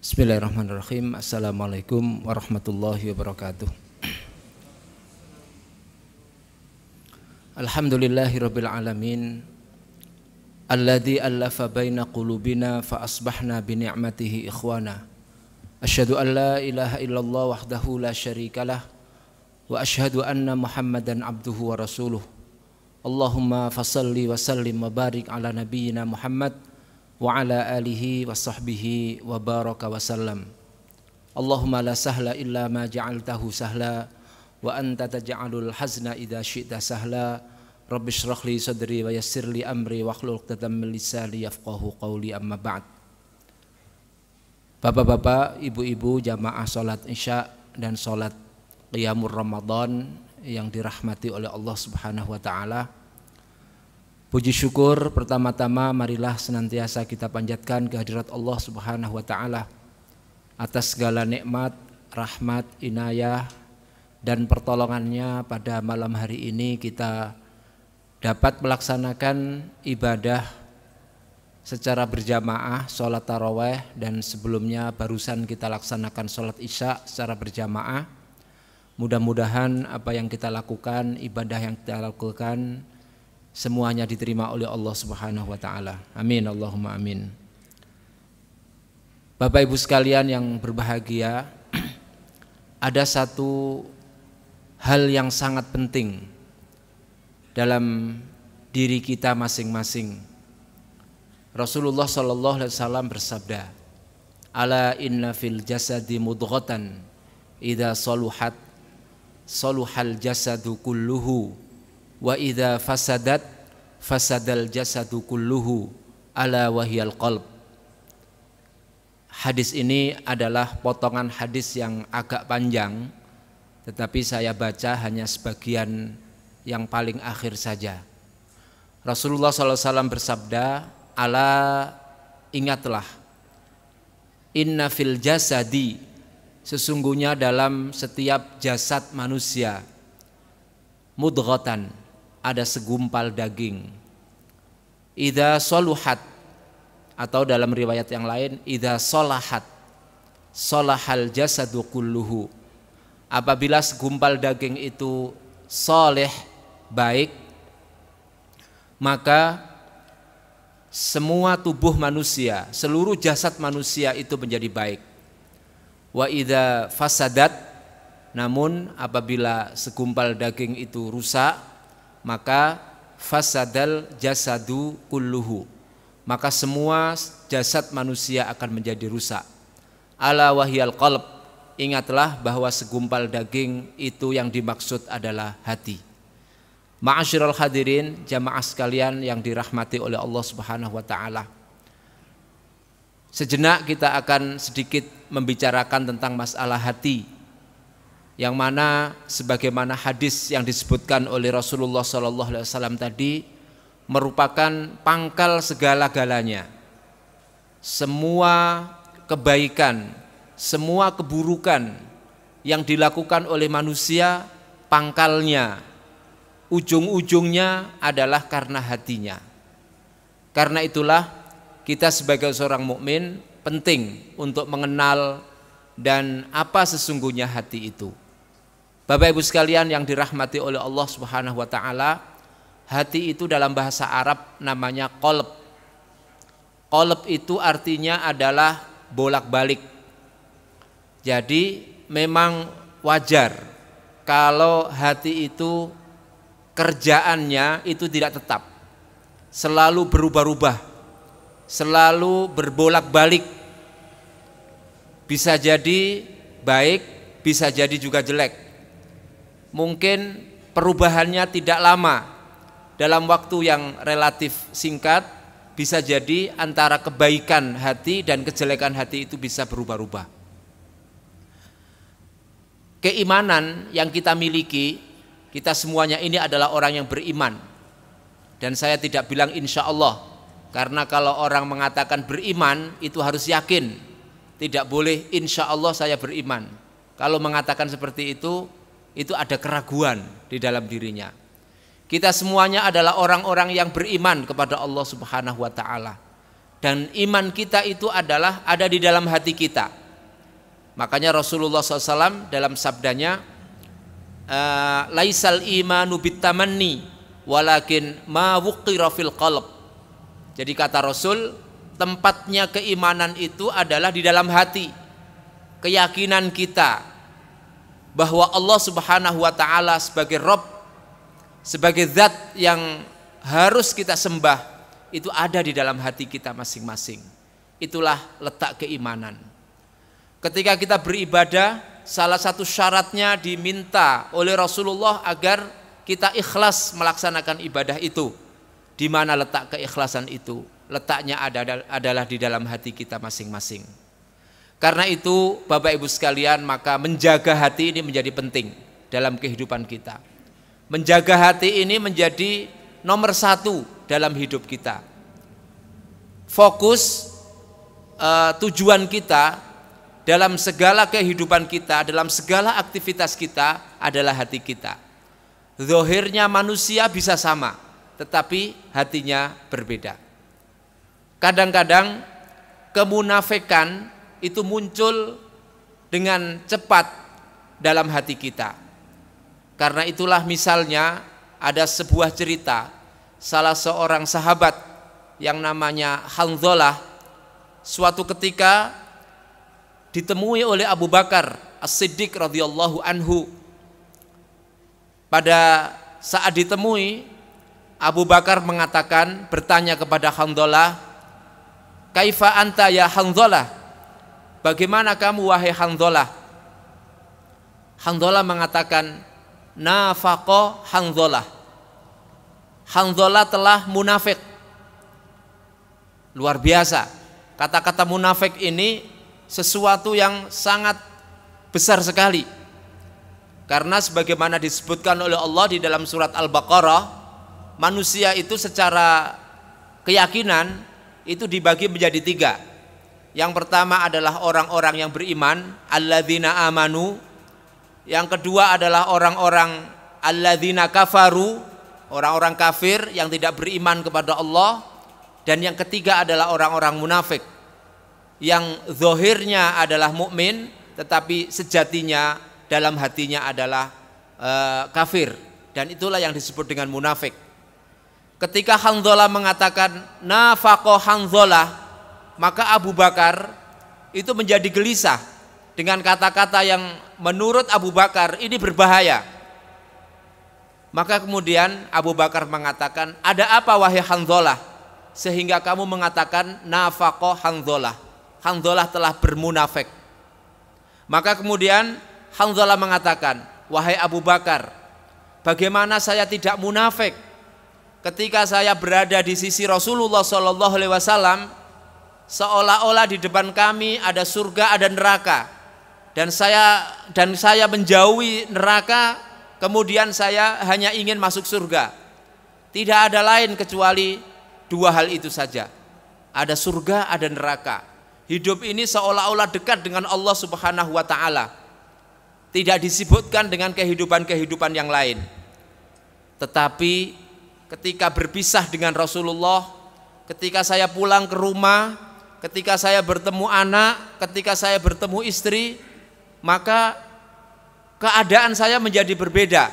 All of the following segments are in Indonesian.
Bismillahirrahmanirrahim. Assalamualaikum warahmatullahi wabarakatuh. Alhamdulillahirabbil alamin. Alladzi allafa baina qulubina fa asbahna bi ni'matihi ikhwana. Asyhadu an la ilaha illallah wahdahu la syarikalah wa asyhadu anna Muhammadan abduhu wa rasuluh. Allahumma fassalli wa sallim wa barik ala nabiyyina Muhammad wa ala alihi wa sahbihi wa baraka wa sallam. Allahumma la sahla illa ma ja'altahu sahla wa anta taj'alul hazna idza syi'ta sahla. Rabbi shrah li sadri wa yassir li amri wa hlul 'uqdatam min lisani yafqahu qawli, amma ba'd. Bapak-bapak, ibu-ibu, jamaah salat Isya dan salat qiyamul Ramadan yang dirahmati oleh Allah Subhanahu wa taala. Puji syukur pertama-tama marilah senantiasa kita panjatkan kehadirat Allah Subhanahu wa taala atas segala nikmat, rahmat, inayah dan pertolongannya pada malam hari ini kita dapat melaksanakan ibadah secara berjamaah, sholat taraweh, dan sebelumnya barusan kita laksanakan sholat Isya secara berjamaah. Mudah-mudahan apa yang kita lakukan, ibadah yang kita lakukan, semuanya diterima oleh Allah Subhanahu wa taala. Amin, Allahumma amin. Bapak Ibu sekalian yang berbahagia, ada satu hal yang sangat penting dalam diri kita masing-masing. Rasulullah sallallahu alaihi wasallam bersabda, "Ala inna fil jasadi mudghatan idza saluhat saluhal jasadu kulluhu wa idza fasadat fasadal jasadu kulluhu ala wahiyal qalb." Hadis ini adalah potongan hadis yang agak panjang, tetapi saya baca hanya sebagian yang paling akhir saja. Rasulullah SAW bersabda, "Ala, ingatlah, inna fil jasadi, sesungguhnya dalam setiap jasad manusia, mudghatan, ada segumpal daging. Idza soluhat, atau dalam riwayat yang lain, idza solahat, solahal jasadu kulluhu. Apabila segumpal daging itu soleh, baik, maka semua tubuh manusia, seluruh jasad manusia itu menjadi baik. Wa idza fasadat, namun apabila segumpal daging itu rusak, maka fasadal jasadu kulluhu, maka semua jasad manusia akan menjadi rusak. Ala wahyal qalb, ingatlah bahwa segumpal daging itu yang dimaksud adalah hati. Ma'asyiral hadirin, jamaah sekalian yang dirahmati oleh Allah Subhanahu wa taala. Sejenak kita akan sedikit membicarakan tentang masalah hati, yang mana sebagaimana hadis yang disebutkan oleh Rasulullah SAW tadi merupakan pangkal segala-galanya. Semua kebaikan, semua keburukan yang dilakukan oleh manusia, pangkalnya, ujung-ujungnya adalah karena hatinya. Karena itulah kita sebagai seorang mukmin penting untuk mengenal dan apa sesungguhnya hati itu. Bapak Ibu sekalian yang dirahmati oleh Allah Subhanahu wa taala, hati itu dalam bahasa Arab namanya qalb. Qalb itu artinya adalah bolak-balik. Jadi memang wajar kalau hati itu kerjaannya itu tidak tetap, selalu berubah-ubah, selalu berbolak-balik. Bisa jadi baik, bisa jadi juga jelek. Mungkin perubahannya tidak lama, dalam waktu yang relatif singkat, bisa jadi antara kebaikan hati dan kejelekan hati itu bisa berubah-ubah. Keimanan yang kita miliki, kita semuanya ini adalah orang yang beriman. Dan saya tidak bilang insya Allah, karena kalau orang mengatakan beriman itu harus yakin, tidak boleh insya Allah saya beriman. Kalau mengatakan seperti itu ada keraguan di dalam dirinya. Kita semuanya adalah orang-orang yang beriman kepada Allah Subhanahu wa taala. Dan iman kita itu adalah ada di dalam hati kita. Makanya Rasulullah SAW dalam sabdanya, laisal imanu bitamanni walakin ma wuqira fil qalb. Jadi kata Rasul, tempatnya keimanan itu adalah di dalam hati. Keyakinan kita bahwa Allah Subhanahu wa taala sebagai Rabb, sebagai zat yang harus kita sembah, itu ada di dalam hati kita masing-masing. Itulah letak keimanan. Ketika kita beribadah, salah satu syaratnya diminta oleh Rasulullah agar kita ikhlas melaksanakan ibadah itu. Di mana letak keikhlasan itu? Letaknya adalah di dalam hati kita masing-masing. Karena itu Bapak Ibu sekalian, maka menjaga hati ini menjadi penting dalam kehidupan kita. Menjaga hati ini menjadi nomor satu dalam hidup kita. Fokus tujuan kita dalam segala kehidupan kita, dalam segala aktivitas kita adalah hati kita. Zahirnya manusia bisa sama, tetapi hatinya berbeda. Kadang-kadang kemunafikan itu muncul dengan cepat dalam hati kita. Karena itulah misalnya ada sebuah cerita, salah seorang sahabat yang namanya Hanzalah suatu ketika ditemui oleh Abu Bakar As-Siddiq radhiyallahu anhu. Pada saat ditemui, Abu Bakar mengatakan, bertanya kepada Hanzalah, "Kaifa anta ya Hanzalah?" Bagaimana kamu wahai Hanzalah? Hanzalah mengatakan, "Nafaqa Hanzalah." Hanzalah telah munafik. Luar biasa. Kata-kata munafik ini sesuatu yang sangat besar sekali. Karena sebagaimana disebutkan oleh Allah di dalam surat Al-Baqarah, manusia itu secara keyakinan itu dibagi menjadi tiga. Yang pertama adalah orang-orang yang beriman, alladzina amanu. Yang kedua adalah orang-orang alladzina kafaru, orang-orang kafir yang tidak beriman kepada Allah. Dan yang ketiga adalah orang-orang munafik yang zahirnya adalah mukmin tetapi sejatinya dalam hatinya adalah kafir, dan itulah yang disebut dengan munafik. Ketika Hanzalah mengatakan nafaqo Hanzalah, maka Abu Bakar itu menjadi gelisah dengan kata-kata yang menurut Abu Bakar ini berbahaya. Maka kemudian Abu Bakar mengatakan, "Ada apa wahai Hanzalah sehingga kamu mengatakan nafaqo Hanzalah? Hanzalah telah bermunafik." Maka kemudian Hanzalah mengatakan, "Wahai Abu Bakar, bagaimana saya tidak munafik ketika saya berada di sisi Rasulullah SAW, seolah-olah di depan kami ada surga, ada neraka, dan saya menjauhi neraka, kemudian saya hanya ingin masuk surga. Tidak ada lain kecuali dua hal itu saja. Ada surga, ada neraka. Hidup ini seolah-olah dekat dengan Allah Subhanahu wa taala. Tidak disebutkan dengan kehidupan-kehidupan yang lain. Tetapi ketika berpisah dengan Rasulullah, ketika saya pulang ke rumah, ketika saya bertemu anak, ketika saya bertemu istri, maka keadaan saya menjadi berbeda.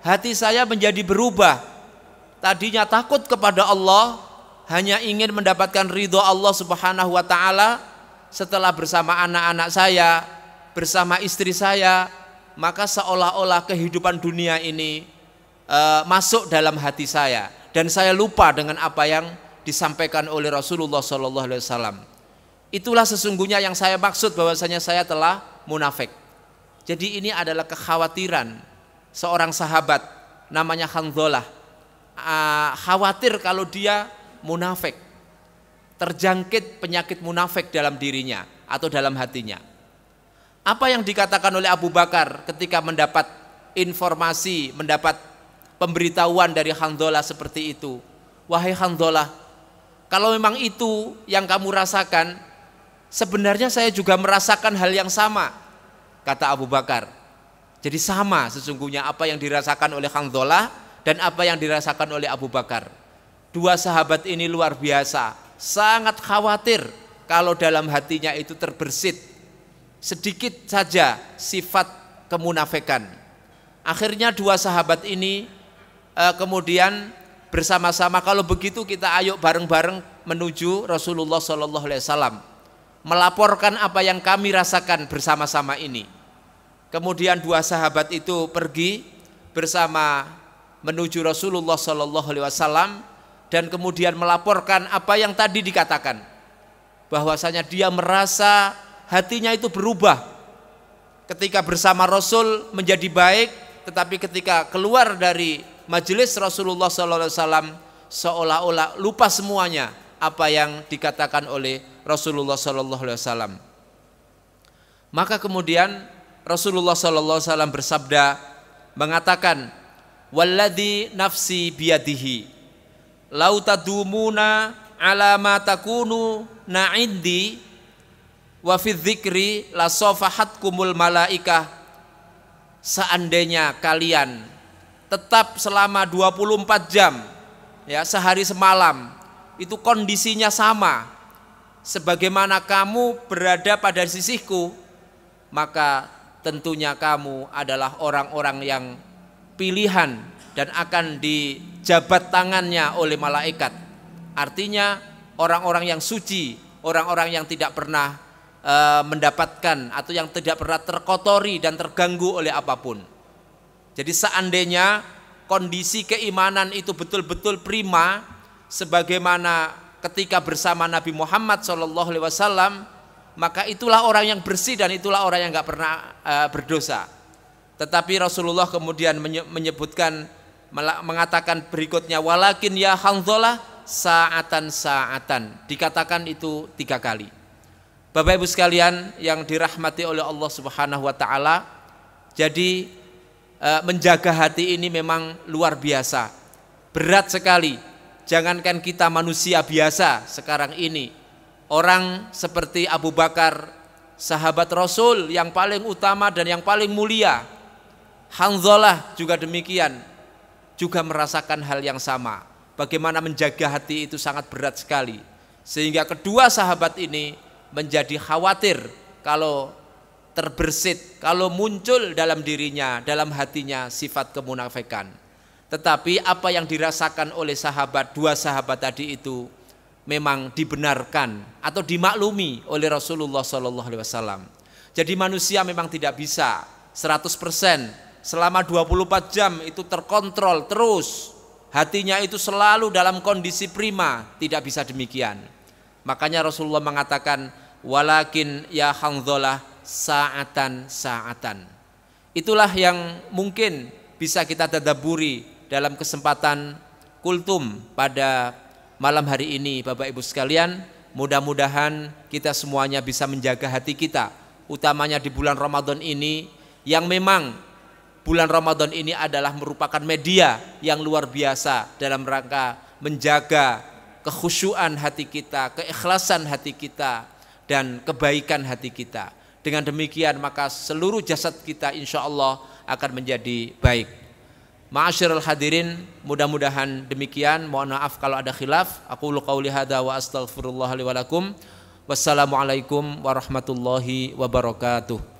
Hati saya menjadi berubah. Tadinya takut kepada Allah, hanya ingin mendapatkan ridho Allah Subhanahu wa taala. Setelah bersama anak-anak saya, bersama istri saya, maka seolah-olah kehidupan dunia ini masuk dalam hati saya, dan saya lupa dengan apa yang disampaikan oleh Rasulullah SAW. Itulah sesungguhnya yang saya maksud bahwasanya saya telah munafik. Jadi ini adalah kekhawatiran seorang sahabat namanya Hanzalah, khawatir kalau dia munafik, terjangkit penyakit munafik dalam dirinya atau dalam hatinya. Apa yang dikatakan oleh Abu Bakar ketika mendapat informasi, mendapat pemberitahuan dari Hanzalah seperti itu? Wahai Hanzalah, kalau memang itu yang kamu rasakan, sebenarnya saya juga merasakan hal yang sama, kata Abu Bakar. Jadi sama sesungguhnya apa yang dirasakan oleh Hanzalah dan apa yang dirasakan oleh Abu Bakar. Dua sahabat ini luar biasa, sangat khawatir kalau dalam hatinya itu terbersit sedikit saja sifat kemunafikan. Akhirnya dua sahabat ini kemudian bersama-sama, kalau begitu kita ayo bareng-bareng menuju Rasulullah SAW, melaporkan apa yang kami rasakan bersama-sama ini. Kemudian dua sahabat itu pergi bersama menuju Rasulullah SAW dan kemudian melaporkan apa yang tadi dikatakan, bahwasanya dia merasa hatinya itu berubah ketika bersama Rasul menjadi baik, tetapi ketika keluar dari majelis Rasulullah SAW seolah-olah lupa semuanya apa yang dikatakan oleh Rasulullah SAW. Maka kemudian Rasulullah SAW bersabda, mengatakan, walladzi nafsi biyadihi lau tadumuna ala ma takunu na'indi wa fi dzikri la safahatkumul malaikah. Seandainya kalian tetap selama 24 jam ya, sehari semalam itu kondisinya sama sebagaimana kamu berada pada sisiku, maka tentunya kamu adalah orang-orang yang pilihan dan akan dijabat tangannya oleh malaikat. Artinya orang-orang yang suci, orang-orang yang tidak pernah mendapatkan atau yang tidak pernah terkotori dan terganggu oleh apapun. Jadi seandainya kondisi keimanan itu betul-betul prima sebagaimana ketika bersama Nabi Muhammad SAW, maka itulah orang yang bersih dan itulah orang yang nggak pernah berdosa. Tetapi Rasulullah kemudian menyebutkan, mengatakan berikutnya, walakin ya Hanzalah saatan, dikatakan itu 3 kali. Bapak Ibu sekalian yang dirahmati oleh Allah Subhanahu wa taala, jadi menjaga hati ini memang luar biasa, berat sekali. Jangankan kita manusia biasa sekarang ini, orang seperti Abu Bakar, sahabat Rasul yang paling utama dan yang paling mulia, Hanzalah juga demikian, juga merasakan hal yang sama. Bagaimana menjaga hati itu sangat berat sekali, sehingga kedua sahabat ini menjadi khawatir kalau terbersit, kalau muncul dalam dirinya, dalam hatinya sifat kemunafikan. Tetapi apa yang dirasakan oleh dua sahabat tadi itu memang dibenarkan atau dimaklumi oleh Rasulullah SAW. Jadi manusia memang tidak bisa 100% selama 24 jam itu terkontrol terus, hatinya itu selalu dalam kondisi prima, tidak bisa demikian. Makanya Rasulullah mengatakan, walakin ya Hanzalah saatan. Itulah yang mungkin bisa kita tadabburi dalam kesempatan kultum pada malam hari ini, Bapak Ibu sekalian. Mudah-mudahan kita semuanya bisa menjaga hati kita, utamanya di bulan Ramadan ini, yang memang bulan Ramadan ini adalah merupakan media yang luar biasa dalam rangka menjaga kekhusyuan hati kita, keikhlasan hati kita, dan kebaikan hati kita. Dengan demikian maka seluruh jasad kita insya Allah akan menjadi baik. Ma'asyiral hadirin, mudah-mudahan demikian. Mohon maaf kalau ada khilaf. Aqulu qauli hadza wa astaghfirullah li wa lakum. Wassalamualaikum warahmatullahi wabarakatuh.